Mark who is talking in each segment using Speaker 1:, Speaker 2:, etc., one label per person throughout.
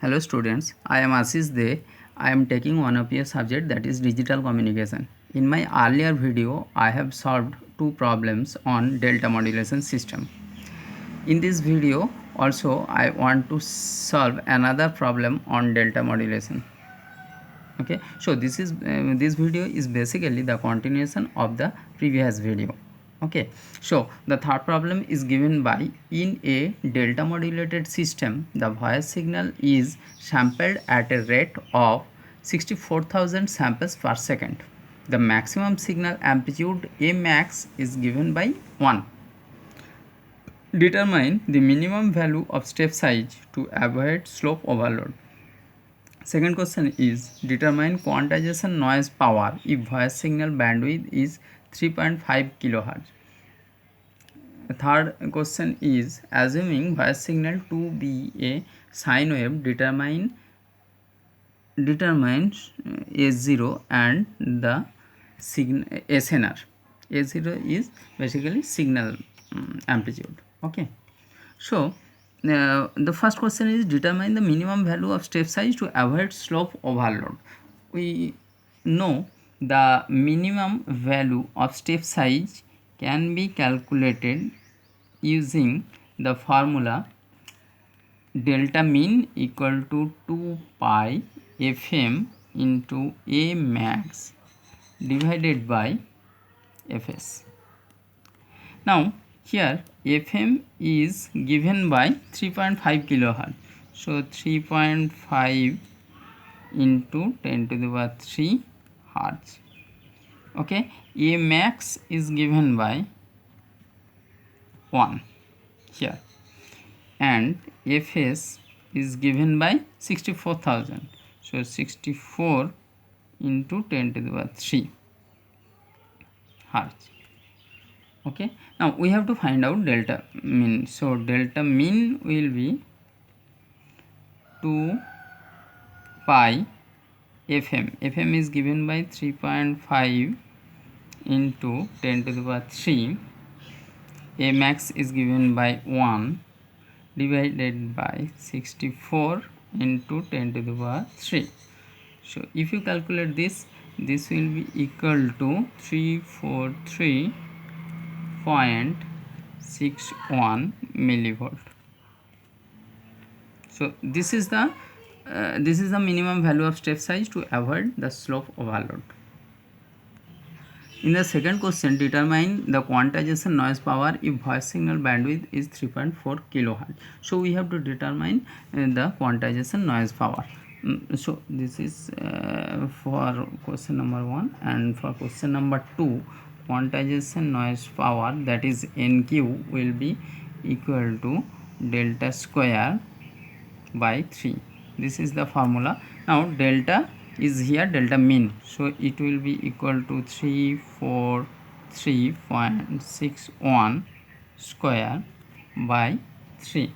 Speaker 1: Hello students, I am Ashish De. I am taking one of your subject, that is digital communication. In my earlier video, I have solved two problems on delta modulation system. In this video also I want to solve another problem on delta modulation. Okay, so this video is basically the continuation of the previous video. Okay, so the third problem is given by: in a delta modulated system, the voice signal is sampled at a rate of 64,000 samples per second. The maximum signal amplitude A max is given by 1. Determine the minimum value of step size to avoid slope overload. Second question is: determine quantization noise power if voice signal bandwidth is 3.5 kHz. The third question is: assuming voice signal to be a sine wave, determine A0 and the SNR. A0 is basically signal amplitude. Okay, so the first question is: determine the minimum value of step size to avoid slope overload. We know the minimum value of step size can be calculated using the formula delta mean equal to 2 pi fm into A max divided by Fs. Now here Fm is given by 3.5 kHz. So 3.5 into 10 to the power 3 Hz. Okay, A max is given by 1 here, and Fs is given by 64,000. So 64 into 10 to the power 3 Hz. Okay, now we have to find out delta mean. So delta mean will be 2 pi fm. Fm is given by 3.5 into 10 to the power 3. A max is given by 1 divided by 64 into 10 to the power 3. So if you calculate this will be equal to 343.61 millivolt. So this is the minimum value of step size to avoid the slope overload. In the second question, determine the quantization noise power if voice signal bandwidth is 3.4 kHz. So we have to determine the quantization noise power. So this is for question number 1, and for question number 2, quantization noise power, that is NQ, will be equal to delta square by 3. This is the formula. Now delta is here delta mean, so it will be equal to 343.61 square by 3.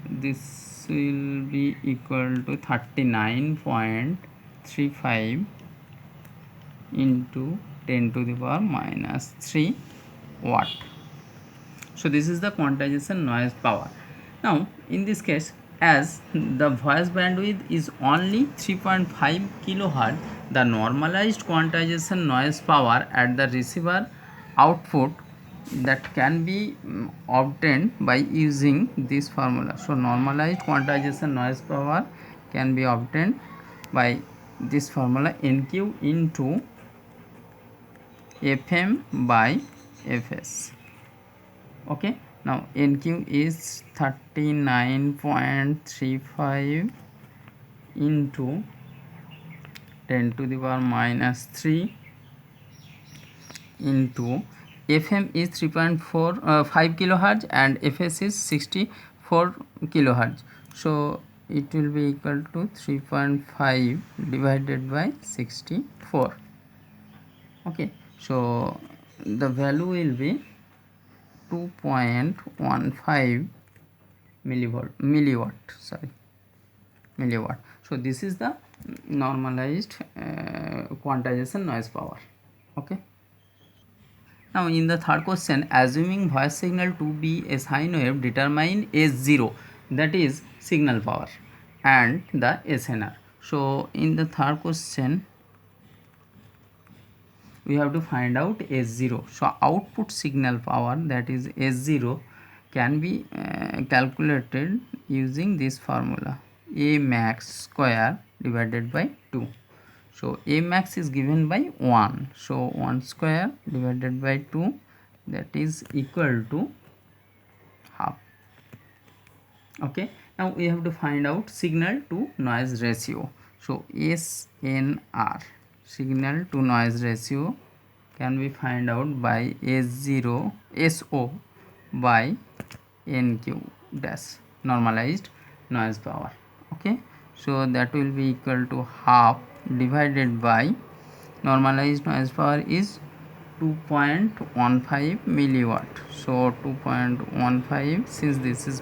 Speaker 1: This will be equal to 39.35 into 10 to the power minus 3 watt. So this is the quantization noise power. Now in this case, as the voice bandwidth is only 3.5 kHz, the normalized quantization noise power at the receiver output that can be obtained by using this formula. So normalized quantization noise power can be obtained by this formula, NQ into Fm by Fs. Okay, now NQ is 39.35 into 10 to the power minus 3 into Fm is 3.5 kHz and Fs is 64 kHz. So it will be equal to 3.5 divided by 64. Okay, so the value will be 2.15 milliwatt. So this is the normalized quantization noise power. Okay, now in the third question, assuming voice signal to be a sine wave, determine A0, that is signal power. and the SNR. So in the third question we have to find out S0. So output signal power, that is S0, can be calculated using this formula, A max square divided by 2. So A max is given by 1, so 1 square divided by 2, that is equal to half. Okay, now we have to find out signal to noise ratio. So SNR, signal to noise ratio, can be find out by S0 SO by NQ dash, normalized noise power. Okay, so that will be equal to half divided by normalized noise power is 2.15 milliwatt. So 2.15, since this is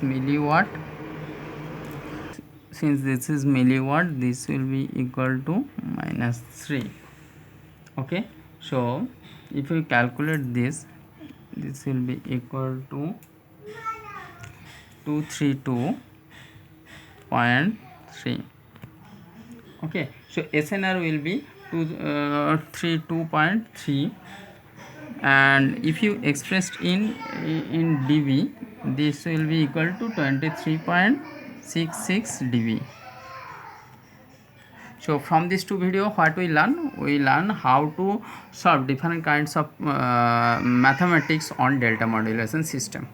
Speaker 1: milliwatt, this will be equal to -3. Okay, so if we calculate this will be equal to 232.3. Okay, so SNR will be 232.3, and if you expressed in dB, this will be equal to 23.66 dB. So from this two video, what we learn how to solve different kinds of mathematics on delta modulation system.